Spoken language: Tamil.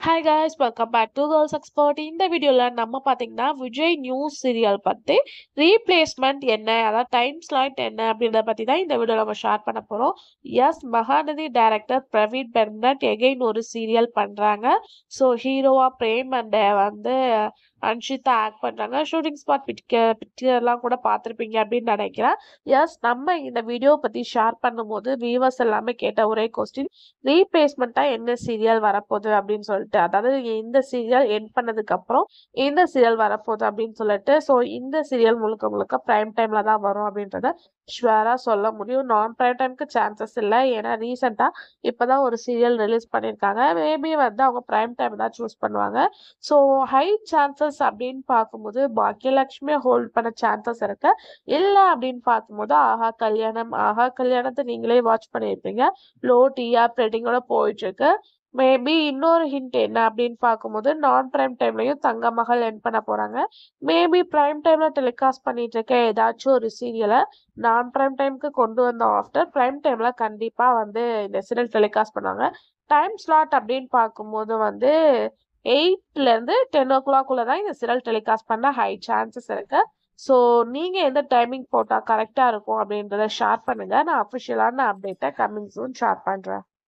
Hi guys welcome back to girls expert. இந்த வீடியோவில் நம்ம பார்த்தீங்கன்னா விஜய் நியூஸ் சீரியல் பற்றி ரீப்ளேஸ்மெண்ட் என்ன, அதாவது டைம் ஸ்லாட் என்ன அப்படின்றத பற்றி தான் இந்த வீடியோவில் நம்ம ஷேர் பண்ண போகிறோம். Yes, Mahanadi director Praveen Bennett again ஒரு சீரியல் பண்ணுறாங்க. ஸோ ஹீரோவா பிரேம் அண்ட் அன்ஷிதா ஆக்ட் பண்ணுறாங்க. ஷூட்டிங் ஸ்பாட் பிக்சர்லாம் கூட பார்த்துருப்பீங்க அப்படின்னு நினைக்கிறேன். எஸ், நம்ம இந்த வீடியோ பற்றி ஷேர் பண்ணும்போது வியூவர்ஸ் எல்லாமே கேட்ட ஒரே கொஸ்டின், ரீப்ளேஸ்மெண்ட்டாக என்ன சீரியல் வரப்போகுது அப்படின்னு சொல்லிட்டு, அதாவது இந்த சீரியல் எண்ட் பண்ணதுக்கு அப்புறம் இந்த சீரியல் வரப்போகுது அப்படின்னு சொல்லிட்டு. ஸோ இந்த சீரியல் முழுக்க முழுக்க பிரைம் டைம்ல தான் வரும் அப்படின்றத ஷுவரா சொல்ல முடியும். நான் பிரைம் டைம்க்கு சான்சஸ் இல்லை. ஏன்னா ரீசெண்டா இப்பதான் ஒரு சீரியல் ரிலீஸ் பண்ணியிருக்காங்க. மேபி வந்து அவங்க பிரைம் டைம் தான் சூஸ் பண்ணுவாங்க. ஸோ ஹை சான்சஸ் அப்படின்னு பார்க்கும்போது பாக்கியலட்சுமியை ஹோல்ட் பண்ண சான்சஸ் இருக்கு. இல்லை அப்படின்னு பார்க்கும்போது ஆஹா கல்யாணத்தை நீங்களே வாட்ச் பண்ணியிருப்பீங்க. லோ டிஆர் ரேட்டிங்கோட போயிட்டு இருக்கு. மேபி இன்னொரு ஹிண்ட் என்ன அப்படின்னு பார்க்கும்போது நான் பிரைம் டைம்லயும் தங்க மகள் என் பண்ண போறாங்க. மேபி பிரைம் டைம்ல டெலிகாஸ்ட் பண்ணிட்டு இருக்க ஏதாச்சும் ஒரு சீரியலை நான் பிரைம் டைம்க்கு கொண்டு வந்த ஆஃப்டர் பிரைம் டைம்ல கண்டிப்பா வந்து இந்த சீரியல் டெலிகாஸ்ட் பண்ணாங்க. டைம் ஸ்லாட் அப்படின்னு பார்க்கும்போது வந்து 8ல இருந்து 10 o'clock தான் இந்த சீரியல் டெலிகாஸ்ட் பண்ண ஹை சான்சஸ் இருக்கு. ஸோ நீங்க எந்த டைமிங் போட்டா கரெக்டா இருக்கும் அப்படின்றத ஷேர் பண்ணுங்க. நான் அஃபிஷியலான அப்டேட்டை கமிங் சூன் ஷேர் பண்றேன்.